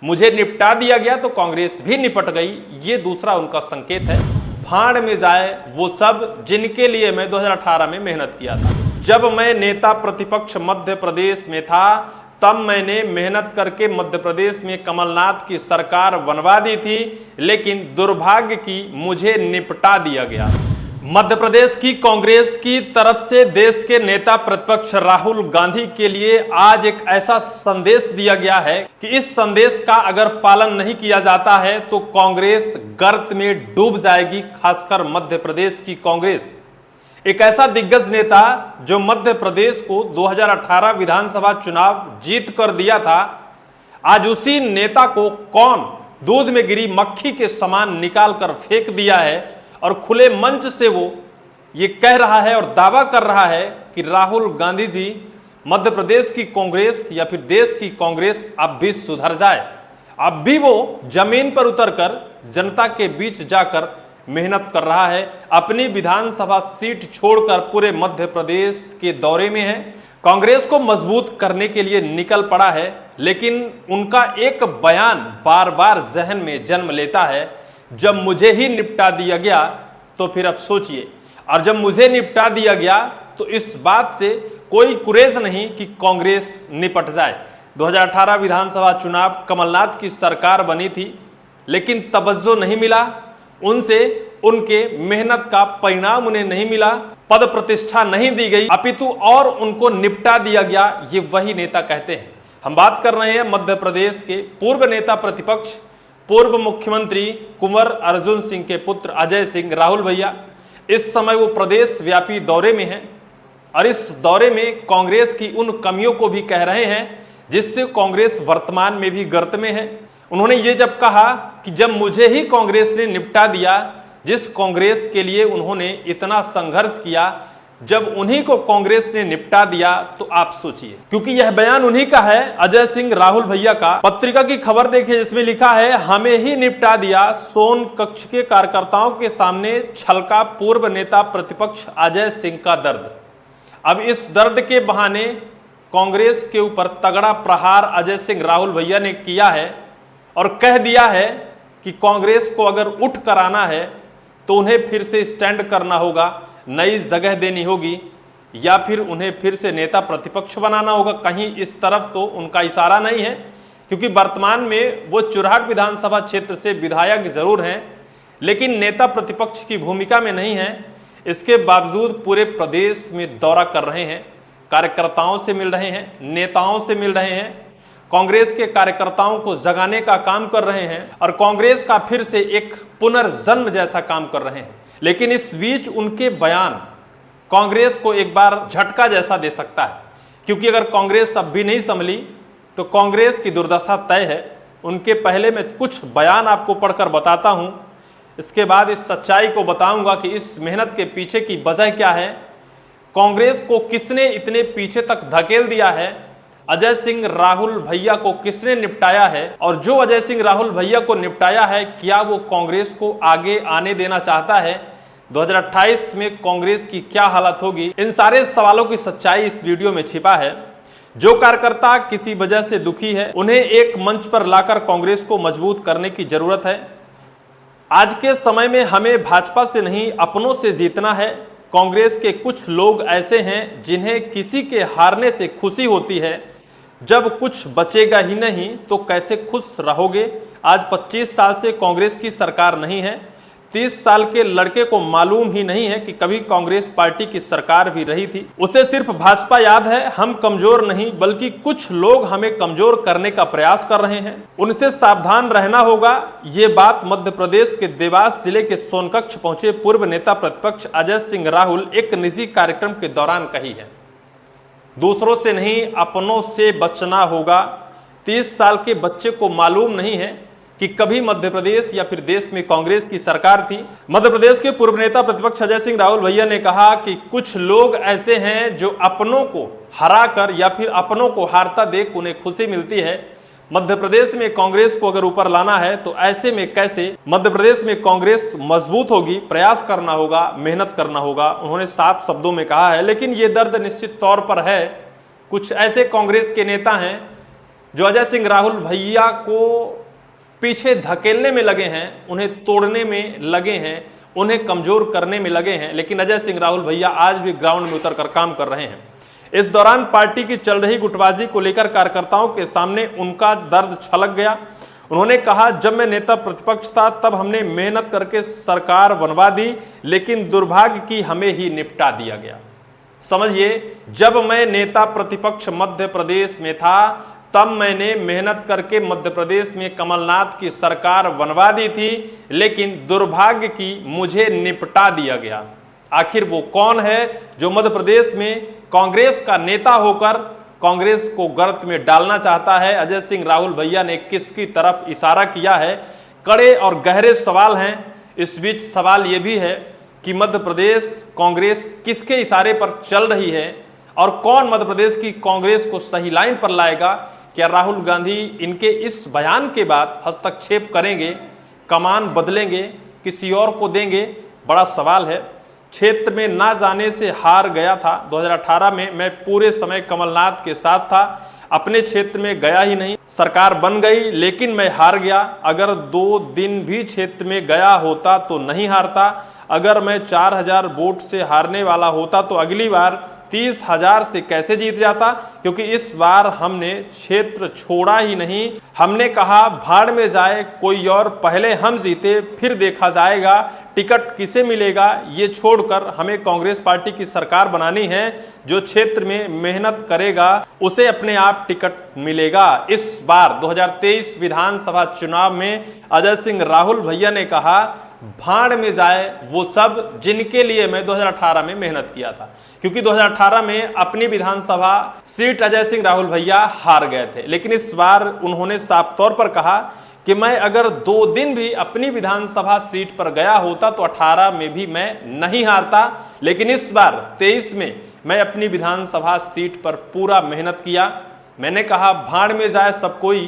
मुझे निपटा दिया गया तो कांग्रेस भी निपट गई, ये दूसरा उनका संकेत है। भाड़ में जाए वो सब जिनके लिए मैं 2018 में मेहनत किया था। जब मैं नेता प्रतिपक्ष मध्य प्रदेश में था तब मैंने मेहनत करके मध्य प्रदेश में कमलनाथ की सरकार बनवा दी थी, लेकिन दुर्भाग्य की मुझे निपटा दिया गया। मध्य प्रदेश की कांग्रेस की तरफ से देश के नेता प्रतिपक्ष राहुल गांधी के लिए आज एक ऐसा संदेश दिया गया है कि इस संदेश का अगर पालन नहीं किया जाता है तो कांग्रेस गर्त में डूब जाएगी। खासकर मध्य प्रदेश की कांग्रेस, एक ऐसा दिग्गज नेता जो मध्य प्रदेश को 2018 विधानसभा चुनाव जीत कर दिया था, आज उसी नेता को कौन दूध में गिरी मक्खी के समान निकाल कर फेंक दिया है और खुले मंच से वो ये कह रहा है और दावा कर रहा है कि राहुल गांधी जी मध्य प्रदेश की कांग्रेस या फिर देश की कांग्रेस अब भी सुधर जाए। अब भी वो जमीन पर उतरकर जनता के बीच जाकर मेहनत कर रहा है, अपनी विधानसभा सीट छोड़कर पूरे मध्य प्रदेश के दौरे में है, कांग्रेस को मजबूत करने के लिए निकल पड़ा है। लेकिन उनका एक बयान बार बार जहन में जन्म लेता है, जब मुझे ही निपटा दिया गया तो फिर अब सोचिए, और जब मुझे निपटा दिया गया तो इस बात से कोई कुरेज नहीं कि कांग्रेस निपट जाए। 2018 विधानसभा चुनाव कमलनाथ की सरकार बनी थी, लेकिन तवज्जो नहीं मिला उनसे, उनके मेहनत का परिणाम उन्हें नहीं मिला, पद प्रतिष्ठा नहीं दी गई, अपितु और उनको निपटा दिया गया। ये वही नेता कहते हैं। हम बात कर रहे हैं मध्य प्रदेश के पूर्व नेता प्रतिपक्ष, पूर्व मुख्यमंत्री कुंवर अर्जुन सिंह के पुत्र अजय सिंह, राहुल भैया। इस समय वो प्रदेश व्यापी दौरे में हैं और इस दौरे में कांग्रेस की उन कमियों को भी कह रहे हैं जिससे कांग्रेस वर्तमान में भी गर्त में है। उन्होंने ये जब कहा कि जब मुझे ही कांग्रेस ने निपटा दिया, जिस कांग्रेस के लिए उन्होंने इतना संघर्ष किया, जब उन्हीं को कांग्रेस ने निपटा दिया तो आप सोचिए। क्योंकि यह बयान उन्हीं का है, अजय सिंह राहुल भैया का। पत्रिका की खबर देखिए, जिसमें लिखा है, हमें ही निपटा दिया, सोन कक्ष के कार्यकर्ताओं के सामने छलका पूर्व नेता प्रतिपक्ष अजय सिंह का दर्द। अब इस दर्द के बहाने कांग्रेस के ऊपर तगड़ा प्रहार अजय सिंह राहुल भैया ने किया है और कह दिया है कि कांग्रेस को अगर उठ कर आना है तो उन्हें फिर से स्टैंड करना होगा, नई जगह देनी होगी, या फिर उन्हें फिर से नेता प्रतिपक्ष बनाना होगा। कहीं इस तरफ तो उनका इशारा नहीं है, क्योंकि वर्तमान में वो चुरहट विधानसभा क्षेत्र से विधायक जरूर हैं, लेकिन नेता प्रतिपक्ष की भूमिका में नहीं है। इसके बावजूद पूरे प्रदेश में दौरा कर रहे हैं, कार्यकर्ताओं से मिल रहे हैं, नेताओं से मिल रहे हैं, कांग्रेस के कार्यकर्ताओं को जगाने का काम कर रहे हैं और कांग्रेस का फिर से एक पुनर्जन्म जैसा काम कर रहे हैं। लेकिन इस बीच उनके बयान कांग्रेस को एक बार झटका जैसा दे सकता है, क्योंकि अगर कांग्रेस अब भी नहीं संभली तो कांग्रेस की दुर्दशा तय है। उनके पहले मैं कुछ बयान आपको पढ़कर बताता हूं, इसके बाद इस सच्चाई को बताऊंगा कि इस मेहनत के पीछे की वजह क्या है, कांग्रेस को किसने इतने पीछे तक धकेल दिया है, अजय सिंह राहुल भैया को किसने निपटाया है, और जो अजय सिंह राहुल भैया को निपटाया है क्या वो कांग्रेस को आगे आने देना चाहता है, 2028 में कांग्रेस की क्या हालत होगी। इन सारे सवालों की सच्चाई इस वीडियो में छिपा है। जो कार्यकर्ता किसी वजह से दुखी है, उन्हें एक मंच पर लाकर कांग्रेस को मजबूत करने की जरूरत है। आज के समय में हमें भाजपा से नहीं, अपनों से जीतना है। कांग्रेस के कुछ लोग ऐसे हैं जिन्हें किसी के हारने से खुशी होती है। जब कुछ बचेगा ही नहीं तो कैसे खुश रहोगे। आज 25 साल से कांग्रेस की सरकार नहीं है। 30 साल के लड़के को मालूम ही नहीं है कि कभी कांग्रेस पार्टी की सरकार भी रही थी। उसे सिर्फ भाजपा याद है। हम कमजोर नहीं, बल्कि कुछ लोग हमें कमजोर करने का प्रयास कर रहे हैं, उनसे सावधान रहना होगा। ये बात मध्य प्रदेश के देवास जिले के सोनकक्ष पहुंचे पूर्व नेता प्रतिपक्ष अजय सिंह राहुल एक निजी कार्यक्रम के दौरान कही है। दूसरों से नहीं, अपनों से बचना होगा। 30 साल के बच्चे को मालूम नहीं है कि कभी मध्य प्रदेश या फिर देश में कांग्रेस की सरकार थी। मध्य प्रदेश के पूर्व नेता प्रतिपक्ष अजय सिंह राहुल भैया ने कहा कि कुछ लोग ऐसे हैं जो अपनों को हरा कर या फिर अपनों को हारता देख उन्हें खुशी मिलती है। मध्य प्रदेश में कांग्रेस को अगर ऊपर लाना है तो ऐसे में कैसे मध्य प्रदेश में कांग्रेस मजबूत होगी, प्रयास करना होगा, मेहनत करना होगा, उन्होंने साफ शब्दों में कहा है। लेकिन ये दर्द निश्चित तौर पर है। कुछ ऐसे कांग्रेस के नेता हैं जो अजय सिंह राहुल भैया को पीछे धकेलने में लगे हैं, उन्हें तोड़ने में लगे हैं, उन्हें कमजोर करने में लगे हैं, लेकिन अजय सिंह राहुल भैया आज भी ग्राउंड में उतरकर काम कर रहे हैं। इस दौरान पार्टी की चल रही गुटबाजी को लेकर कार्यकर्ताओं के सामने उनका दर्द छलक गया। उन्होंने कहा, जब मैं नेता प्रतिपक्ष था तब हमने मेहनत करके सरकार बनवा दी, लेकिन दुर्भाग्य की हमें ही निपटा दिया गया। समझिए, जब मैं नेता प्रतिपक्ष मध्य प्रदेश में था तब मैंने मेहनत करके मध्य प्रदेश में कमलनाथ की सरकार बनवा दी थी, लेकिन दुर्भाग्य की मुझे निपटा दिया गया। आखिर वो कौन है जो मध्य प्रदेश में कांग्रेस का नेता होकर कांग्रेस को गर्त में डालना चाहता है? अजय सिंह राहुल भैया ने किसकी तरफ इशारा किया है? कड़े और गहरे सवाल हैं। इस बीच सवाल यह भी है कि मध्य प्रदेश कांग्रेस किसके इशारे पर चल रही है और कौन मध्य प्रदेश की कांग्रेस को सही लाइन पर लाएगा? क्या राहुल गांधी इनके इस बयान के बाद हस्तक्षेप करेंगे, कमान बदलेंगे, किसी और को देंगे? बड़ा सवाल है। क्षेत्र में ना जाने से हार गया था। 2018 में मैं पूरे समय कमलनाथ के साथ था, अपने क्षेत्र में गया ही नहीं। सरकार बन गई लेकिन मैं हार गया। अगर 2 दिन भी क्षेत्र में गया होता तो नहीं हारता। अगर मैं 4000 वोट से हारने वाला होता तो अगली बार 30,000 से कैसे जीत जाता, क्योंकि इस बार हमने क्षेत्र छोड़ा ही नहीं। हमने कहा भाड़ में जाए कोई और, पहले हम जीते फिर देखा जाएगा टिकट किसे मिलेगा। ये छोड़कर हमें कांग्रेस पार्टी की सरकार बनानी है। जो क्षेत्र में मेहनत करेगा उसे अपने आप टिकट मिलेगा। इस बार 2023 विधानसभा चुनाव में अजय सिंह राहुल भैया ने कहा, भाड़ में जाए वो सब जिनके लिए मैं 2018 में मेहनत किया था। क्योंकि 2018 में अपनी विधानसभा सीट अजय सिंह राहुल भैया हार गए थे, लेकिन इस बार उन्होंने साफ तौर पर कहा कि मैं अगर 2 दिन भी अपनी विधानसभा सीट पर गया होता तो 18 में भी मैं नहीं हारता, लेकिन इस बार 23 में मैं अपनी विधानसभा सीट पर पूरा मेहनत किया। मैंने कहा भाड़ में जाए सब कोई,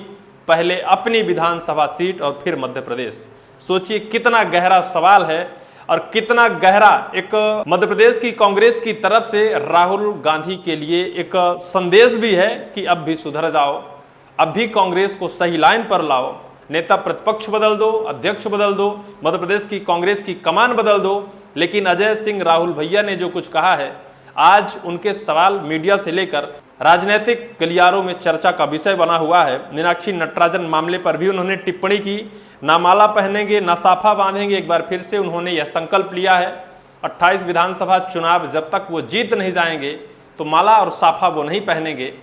पहले अपनी विधानसभा सीट और फिर मध्य प्रदेश। सोचिए कितना गहरा सवाल है और कितना गहरा एक मध्य प्रदेश की कांग्रेस की तरफ से राहुल गांधी के लिए एक संदेश भी है कि अब भी सुधर जाओ, अब भी कांग्रेस को सही लाइन पर लाओ, नेता प्रतिपक्ष बदल दो, अध्यक्ष बदल दो, मध्य प्रदेश की कांग्रेस की कमान बदल दो। लेकिन अजय सिंह राहुल भैया ने जो कुछ कहा है, आज उनके सवाल मीडिया से लेकर राजनीतिक गलियारों में चर्चा का विषय बना हुआ है। मीनाक्षी नटराजन मामले पर भी उन्होंने टिप्पणी की, ना माला पहनेंगे ना साफा बांधेंगे। एक बार फिर से उन्होंने यह संकल्प लिया है 28 विधानसभा चुनाव जब तक वो जीत नहीं जाएंगे तो माला और साफा वो नहीं पहनेंगे।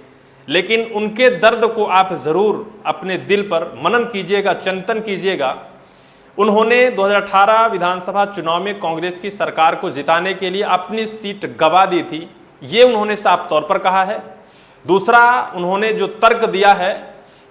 लेकिन उनके दर्द को आप जरूर अपने दिल पर मनन कीजिएगा, चिंतन कीजिएगा। उन्होंने 2018 विधानसभा चुनाव में कांग्रेस की सरकार को जिताने के लिए अपनी सीट गंवा दी थी, ये उन्होंने साफ तौर पर कहा है। दूसरा, उन्होंने जो तर्क दिया है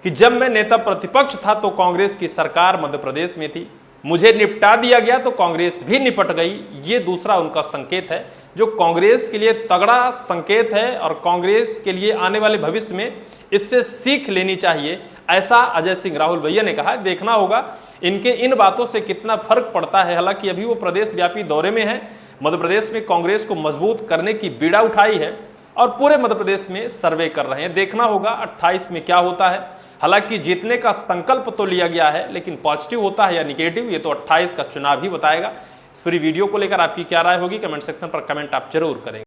कि जब मैं नेता प्रतिपक्ष था तो कांग्रेस की सरकार मध्य प्रदेश में थी, मुझे निपटा दिया गया तो कांग्रेस भी निपट गई। ये दूसरा उनका संकेत है जो कांग्रेस के लिए तगड़ा संकेत है और कांग्रेस के लिए आने वाले भविष्य में इससे सीख लेनी चाहिए, ऐसा अजय सिंह राहुल भैया ने कहा। देखना होगा इनके इन बातों से कितना फर्क पड़ता है। हालांकि अभी वो प्रदेश व्यापी दौरे में है, मध्य प्रदेश में कांग्रेस को मजबूत करने की बीड़ा उठाई है और पूरे मध्य प्रदेश में सर्वे कर रहे हैं। देखना होगा 28 में क्या होता है। हालांकि जीतने का संकल्प तो लिया गया है, लेकिन पॉजिटिव होता है या निगेटिव ये तो 28 का चुनाव ही बताएगा। इस पूरी वीडियो को लेकर आपकी क्या राय होगी, कमेंट सेक्शन पर कमेंट आप जरूर करें।